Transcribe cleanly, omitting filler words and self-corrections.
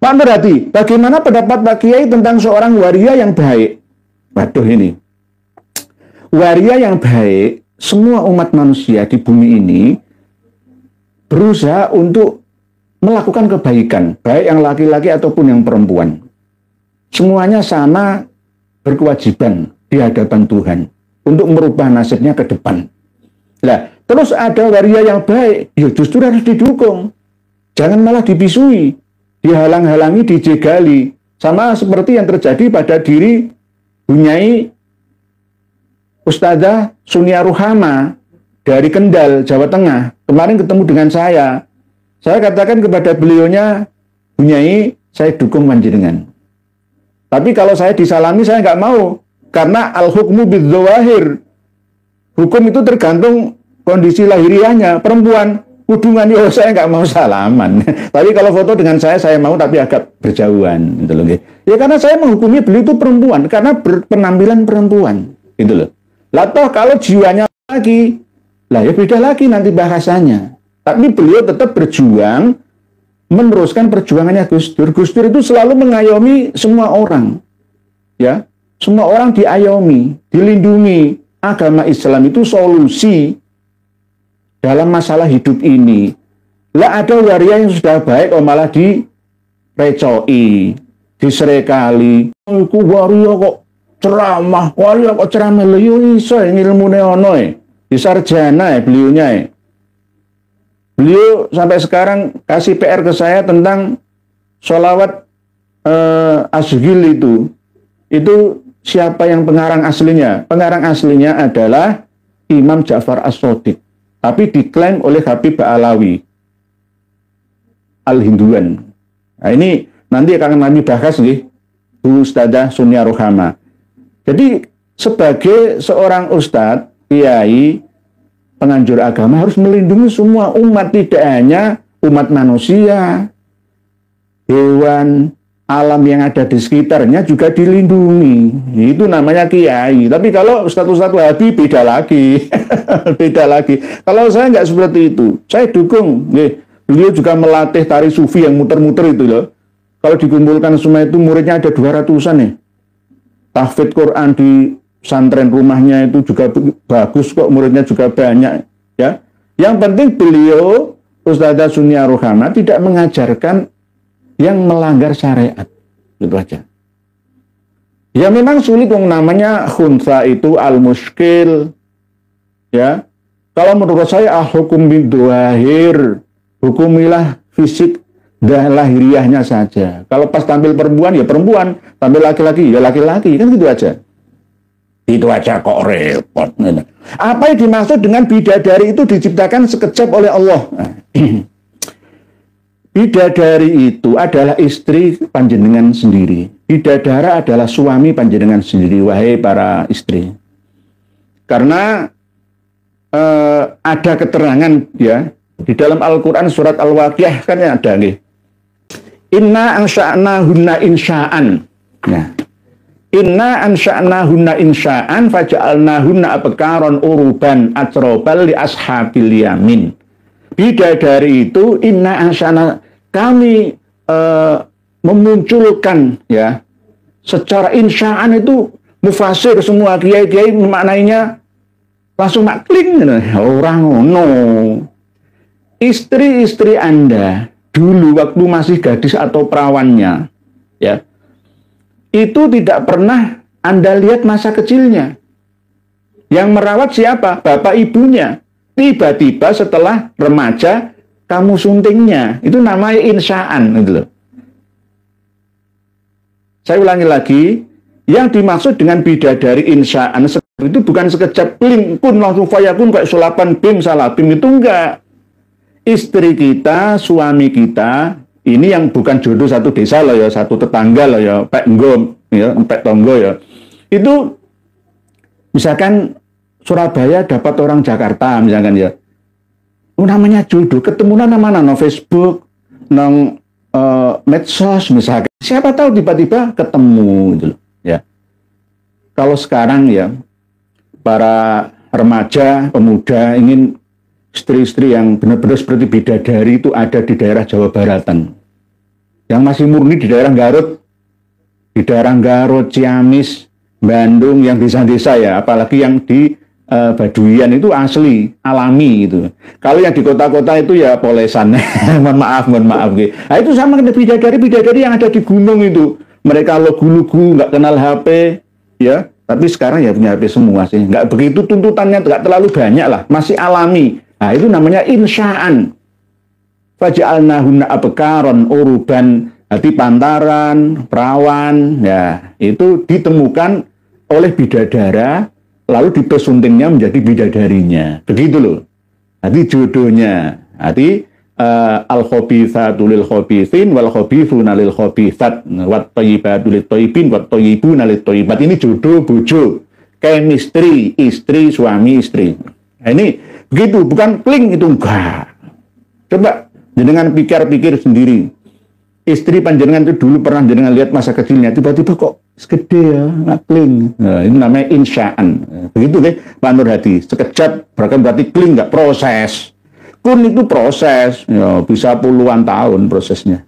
Pak berarti, bagaimana pendapat Pak Kiai tentang seorang waria yang baik? Waduh ini. Waria yang baik, semua umat manusia di bumi ini berusaha untuk melakukan kebaikan, baik yang laki-laki ataupun yang perempuan. Semuanya sama berkewajiban di hadapan Tuhan untuk merubah nasibnya ke depan. Nah, terus ada waria yang baik, ya justru harus didukung. Jangan malah dibisui, dihalang-halangi, dijegali. Sama seperti yang terjadi pada diri Bunyai Ustadzah Sunia Ruhama dari Kendal, Jawa Tengah. Kemarin ketemu dengan saya. Saya katakan kepada beliaunya, Bunyai, saya dukung panjenengan. Tapi kalau saya disalami, saya nggak mau. Karena al-hukmu bidzawahir. Hukum itu tergantung kondisi lahiriahnya. Perempuan, hubungan, saya nggak mau salaman. Tapi kalau foto dengan saya mau, tapi agak berjauhan. Gitu loh. Ya karena saya menghukumi beliau itu perempuan. Karena berpenampilan perempuan. Gitu loh. Lah toh kalau jiwanya lagi, lah ya beda lagi nanti bahasanya. Tapi beliau tetap berjuang, meneruskan perjuangannya Gus Dur. Gus Dur itu selalu mengayomi semua orang. Ya, semua orang diayomi, dilindungi. Agama Islam itu solusi dalam masalah hidup ini. Lah ada waria yang sudah baik, malah direcoi, diserekali. Iku waria kok ceramah, waria kok ceramah lho iso ngilmune ono di sarjana beliaunya. Beliau sampai sekarang kasih PR ke saya tentang sholawat Asghil itu. Itu siapa yang pengarang aslinya? Pengarang aslinya adalah Imam Ja'far As-Shadiq. Tapi diklaim oleh Habib Ba'alawi Al-Hinduan. Nah ini nanti akan kami bahas nih, Bu Ustadzah Sunia Ruhama. Jadi sebagai seorang ustadz, kiai, penganjur agama harus melindungi semua umat, tidak hanya umat manusia, hewan, alam yang ada di sekitarnya juga dilindungi. Itu namanya kiai. Tapi kalau ustadz-ustadz Wahabi beda lagi. Beda lagi. Kalau saya nggak seperti itu, saya dukung. Beliau juga melatih tari sufi yang muter-muter itu loh. Kalau dikumpulkan semua itu muridnya ada 200-an nih. Tahfidz Quran di pesantren rumahnya itu juga bagus kok, muridnya juga banyak ya. Yang penting beliau Ustadzah Sunia Ruhama tidak mengajarkan yang melanggar syariat, gitu aja. Ya memang sulit, yang namanya khunsa itu al-muskil ya. Kalau menurut saya al-hukum bidzawahir, hukumilah fisik dan lahiriahnya saja. Kalau pas tampil perempuan ya perempuan, tampil laki-laki ya laki-laki, kan gitu aja. Itu aja kok repot. Apa yang dimaksud dengan bidadari itu diciptakan sekejap oleh Allah? Bidadari itu adalah istri panjenengan sendiri. Bidadara adalah suami panjenengan sendiri, wahai para istri. Karena ada keterangan ya di dalam Al-Quran surat Al-Waqiah kan ada nih. Inna ansha'nahunna insha'an. Nah, inna ansha'nahunna insha'an faja'alnahunna abkaron uruban atrobal li ashabil yamin. Bidadari itu inna ansha'na, kami memunculkan ya secara insha'an itu mufasir semua kiai-kiai memaknainya langsung makling orang ngono. Istri-istri Anda dulu waktu masih gadis atau perawannya ya, itu tidak pernah Anda lihat masa kecilnya. Yang merawat siapa? Bapak ibunya. Tiba-tiba setelah remaja kamu suntingnya. Itu namanya insya'an gitu loh. Saya ulangi lagi, yang dimaksud dengan bidadari insya'an itu bukan sekejap bling kun langsung fayakun kayak sulapan bim salabim, itu enggak. Istri kita, suami kita, ini yang bukan jodoh satu desa loh ya, satu tetangga loh ya, pek nggom ya, pek tonggo ya. Itu misalkan Surabaya dapat orang Jakarta misalkan ya. Namanya jodoh, ketemu mana no Facebook, nang medsos misalkan. Siapa tahu tiba-tiba ketemu gitu loh ya. Kalau sekarang ya para remaja, pemuda ingin istri-istri yang benar-benar seperti bidadari itu ada di daerah Jawa Baratan. yang masih murni di daerah Garut, Ciamis, Bandung, yang desa-desa ya, apalagi yang di Baduian itu asli, alami itu. Kalau yang di kota-kota itu ya polesan. mohon maaf. Gitu. Nah itu sama dengan bidadari yang ada di gunung itu. Mereka lugu-lugu, nggak kenal HP, ya. Tapi sekarang ya punya HP semua sih. Nggak begitu tuntutannya, nggak terlalu banyak lah. Masih alami. Nah itu namanya insya'an. Faja'alnahunna abkaron uruban, hati pantaran, perawan, ya itu ditemukan oleh bidadara, lalu dipesuntingnya menjadi bidadarinya. Begitu loh. Nanti jodohnya. Nanti al-khabithatu lil khabithin wal khabithuna lil khabithat wat thayyibatu lit thayyibin wat thayyibuna lit thayyibat. Ini jodoh bojo, chemistry istri suami istri. Nah, ini begitu, bukan kling itu enggak. Coba jenengan pikir sendiri. Istri panjenengan itu dulu pernah jenengan lihat masa kecilnya, tiba-tiba kok segede ya, kling. Nah, ini namanya insya'an. Begitu deh, Pak Nur Hadi. Sekejap, berarti kling nggak proses. Kun itu proses, ya, bisa puluhan tahun prosesnya.